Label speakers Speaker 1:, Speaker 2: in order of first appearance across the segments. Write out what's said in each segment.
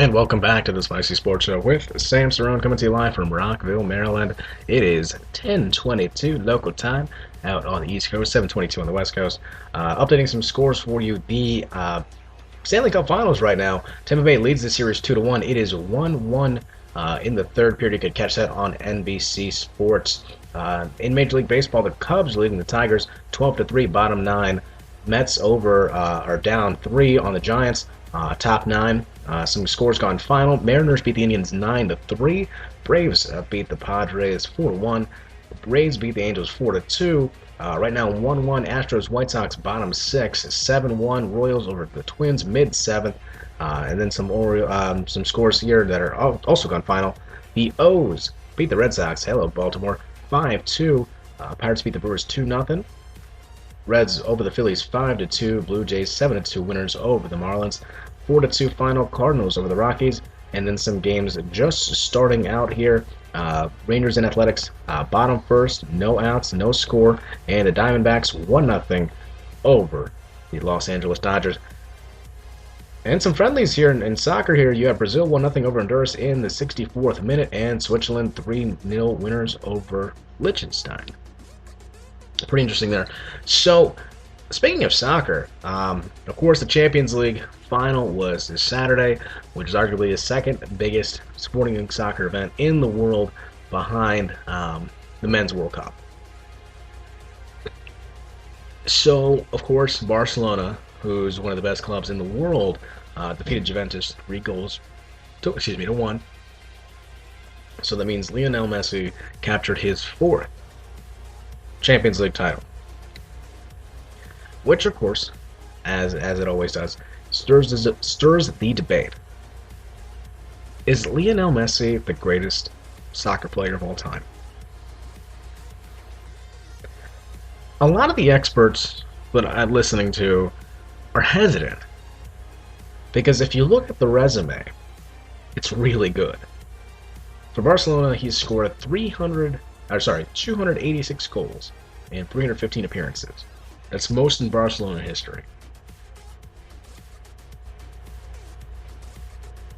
Speaker 1: And welcome back to the Spicy Sports Show with Sam Cerrone coming to you live from Rockville, Maryland. It is 10:22 local time out on the East Coast, 7:22 on the West Coast. Updating some scores for you. The Stanley Cup Finals right now. Tampa Bay leads the series 2-1. It is 1-1 in the third period. You could catch that on NBC Sports. In Major League Baseball, the Cubs leading the Tigers 12-3, bottom 9. Mets are down 3 on the Giants. Top 9. Some scores gone final. Mariners beat the Indians 9-3. Braves beat the Padres 4-1. Braves beat the Angels 4-2. Right now 1-1 Astros White Sox bottom 6. 7-1 Royals over the Twins mid 7th. And then some scores here that are also gone final. The O's beat the Red Sox. Hello Baltimore 5-2. Pirates beat the Brewers 2-0. Reds over the Phillies 5-2. Blue Jays 7-2 winners over the Marlins. 4-2 final Cardinals over the Rockies. And then some games just starting out here. Rangers and Athletics bottom first, no outs, no score. And the Diamondbacks 1-0 over the Los Angeles Dodgers. And some friendlies here in soccer here. You have Brazil 1-0 over Honduras in the 64th minute. And Switzerland 3-0 winners over Liechtenstein. Pretty interesting there. So, speaking of soccer, of course the Champions League final was this Saturday, which is arguably the second biggest sporting soccer event in the world behind the Men's World Cup. So, of course, Barcelona, who's one of the best clubs in the world, defeated Juventus 3-1. So that means Lionel Messi captured his 4th Champions League title, which, of course, as it always does, stirs the debate. Is Lionel Messi the greatest soccer player of all time? A lot of the experts that I'm listening to are hesitant, because if you look at the resume, it's really good. For Barcelona, he's scored 286 goals and 315 appearances. That's most in Barcelona history.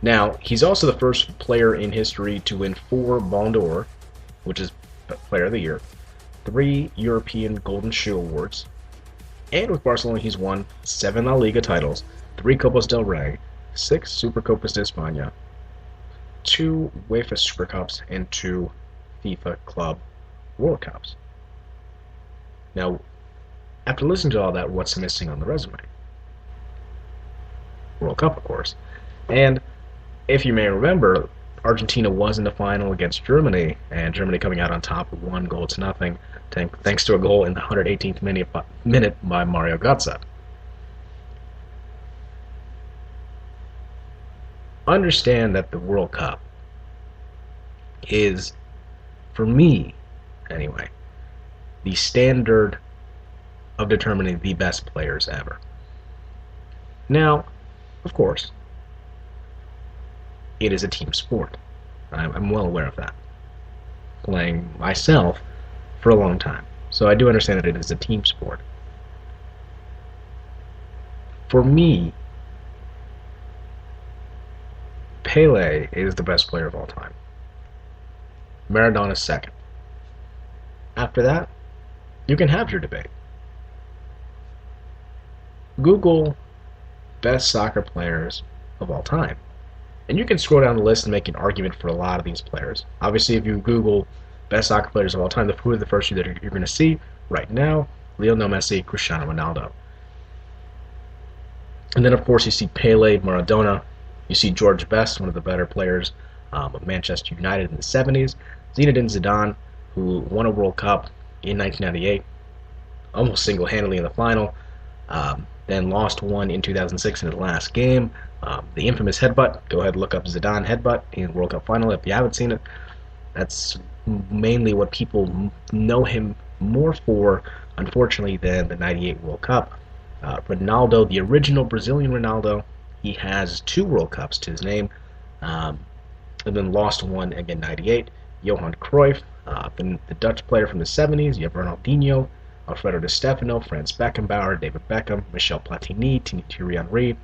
Speaker 1: Now, he's also the first player in history to win 4 Ballon d'Or, which is Player of the Year, 3 European Golden Shoe Awards, and with Barcelona he's won 7 La Liga titles, 3 Copas del Rey, 6 Supercopas de España, 2 UEFA Super Cups, and 2 FIFA Club World Cups. Now, after listening to all that, what's missing on the resume? World Cup, of course. And if you may remember, Argentina was in the final against Germany, and Germany coming out on top 1-0, thanks to a goal in the 118th minute by Mario Götze. Understand that the World Cup is, for me anyway, the standard of determining the best players ever. Now, of course, it is a team sport. I'm well aware of that, playing myself for a long time. So I do understand that it is a team sport. For me, Pele is the best player of all time. Maradona second. After that, you can have your debate. Google best soccer players of all time, and you can scroll down the list and make an argument for a lot of these players. Obviously, if you Google best soccer players of all time, who are the first 2 that you're going to see right now? Lionel Messi, Cristiano Ronaldo. And then, of course, you see Pele, Maradona. You see George Best, one of the better players of Manchester United in the 70s. Zinedine Zidane, who won a World Cup in 1998, almost single-handedly in the final, then lost one in 2006 in his last game. The infamous headbutt. Go ahead and look up Zidane headbutt in World Cup final if you haven't seen it. That's mainly what people know him more for, unfortunately, than the 98 World Cup. Ronaldo, the original Brazilian Ronaldo, he has 2 World Cups to his name, and then lost one again 98. Johan Cruyff, the Dutch player from the 70s. You have Ronaldinho, Alfredo Di Stefano, Franz Beckenbauer, David Beckham, Michel Platini, Thierry Henry,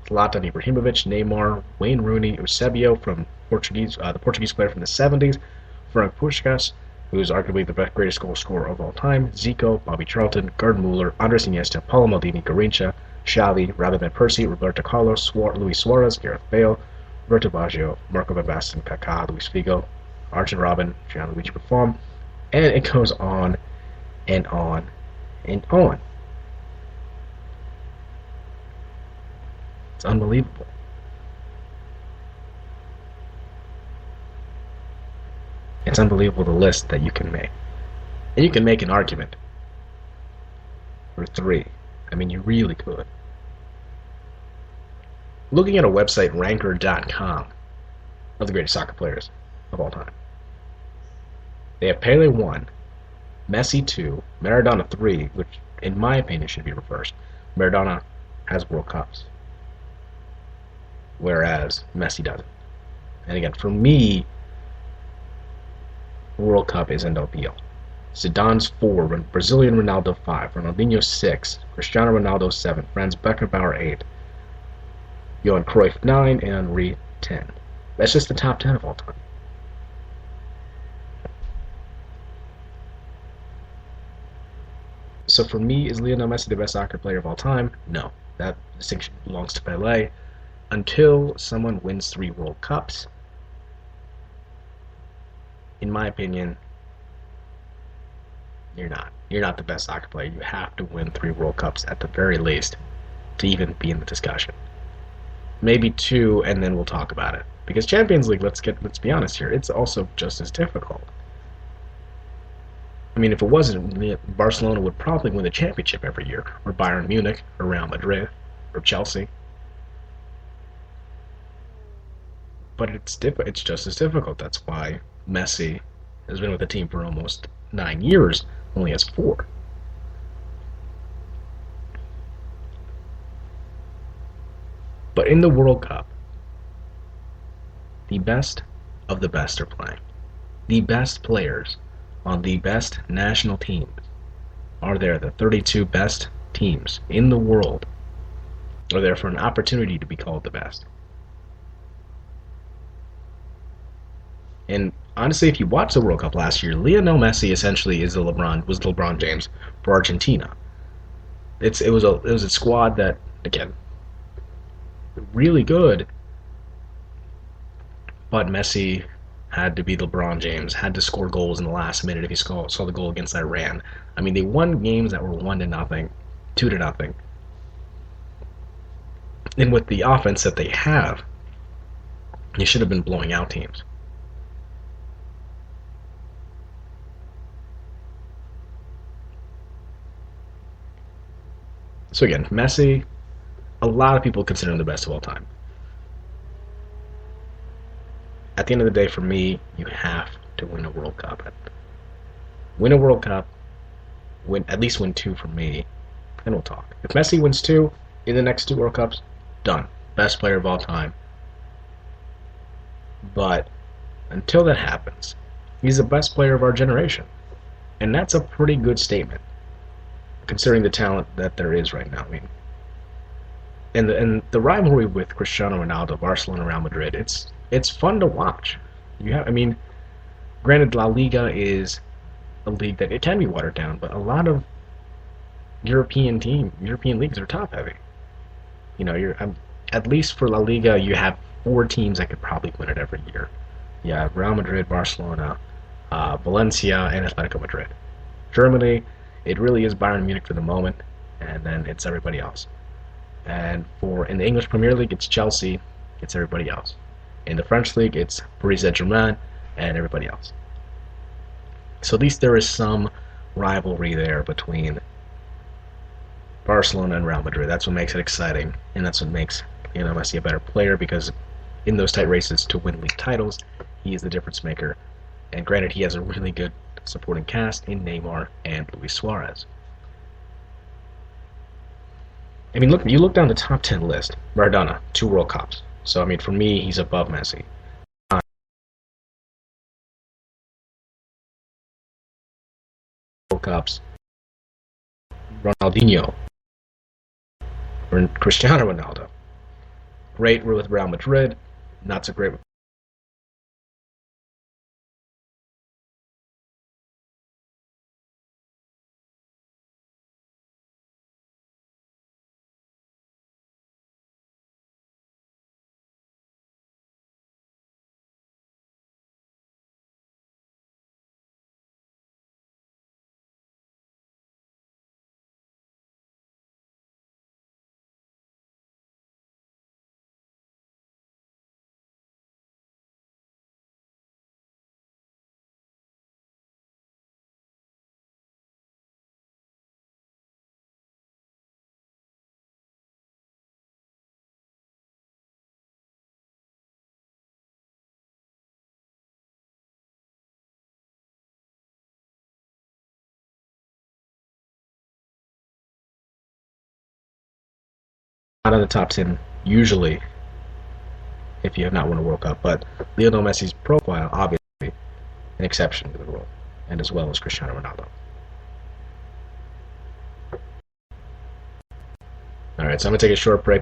Speaker 1: Zlatan Ibrahimovic, Neymar, Wayne Rooney, Eusebio from the Portuguese player from the 70s, Frank Puskas, who is arguably the greatest goal scorer of all time, Zico, Bobby Charlton, Gerd Muller, Andres Iniesta, Paulo Maldini, Garrincha, Xavi, Robin van Persie, Roberto Carlos, Luis Suarez, Gareth Bale, Roberto Baggio, Marco van Basten, Kaká, Luis Figo, Arjen Robben, Gianluigi Buffon, and it goes on and on and on. It's unbelievable. It's unbelievable the list that you can make. And you can make an argument for 3. I mean, you really could. Looking at a website, ranker.com, of the greatest soccer players of all time. They have Pele 1, Messi 2, Maradona 3, which in my opinion should be reversed. Maradona has World Cups, whereas Messi doesn't. And again, for me, World Cup is end all be all. Zidane's 4, Brazilian Ronaldo 5, Ronaldinho 6, Cristiano Ronaldo 7, Franz Beckenbauer 8, Johan Cruyff 9, and Henry 10. That's just the top 10 of all time. So for me, is Lionel Messi the best soccer player of all time? No. That distinction belongs to Pelé. Until someone wins 3 World Cups, in my opinion, you're not. You're not the best soccer player. You have to win 3 World Cups at the very least to even be in the discussion. Maybe 2, and then we'll talk about it. Because Champions League, let's be honest here, it's also just as difficult. I mean, if it wasn't, Barcelona would probably win the championship every year, or Bayern Munich, or Real Madrid, or Chelsea. But it's just as difficult. That's why Messi has been with the team for almost 9 years, only has 4. But in the World Cup, the best of the best are playing. The best players on the best national teams are there. The 32 best teams in the world are there for an opportunity to be called the best. And honestly, if you watch the World Cup last year, Lionel Messi essentially was LeBron James for Argentina. It was a squad that, again, really good, but Messi had to be LeBron James, had to score goals in the last minute if he saw the goal against Iran. I mean, they won games that were 1-0, 2-0. And with the offense that they have, they should have been blowing out teams. So again, Messi, a lot of people consider him the best of all time. At the end of the day, for me, you have to win a World Cup. Win a World Cup, at least win 2 for me, then we'll talk. If Messi wins 2 in the next 2 World Cups, done. Best player of all time. But until that happens, he's the best player of our generation. And that's a pretty good statement, considering the talent that there is right now. I mean, and the rivalry with Cristiano Ronaldo, Barcelona, Real Madrid, it's fun to watch. Granted, La Liga is a league that it can be watered down, but a lot of European leagues are top heavy. At least for La Liga, you have 4 teams that could probably win it every year. You have Real Madrid, Barcelona, Valencia, and Atletico Madrid. Germany, it really is Bayern Munich for the moment, and then it's everybody else. And in the English Premier League, it's Chelsea, it's everybody else. In the French league, it's Paris Saint-Germain and everybody else. So at least there is some rivalry there between Barcelona and Real Madrid. That's what makes it exciting, and that's what makes Messi a better player, because in those tight races to win league titles, he is the difference maker. And granted, he has a really good supporting cast in Neymar and Luis Suarez. I mean, you look down the top 10 list. Maradona, 2 World Cups. So I mean, for me, he's above Messi. World Cups. Ronaldinho or Cristiano Ronaldo. Great with Real Madrid, not so great with not in the top 10 usually if you have not won a World Cup. But Lionel Messi's profile, obviously, an exception to the rule, and as well as Cristiano Ronaldo. All right, so I'm going to take a short break.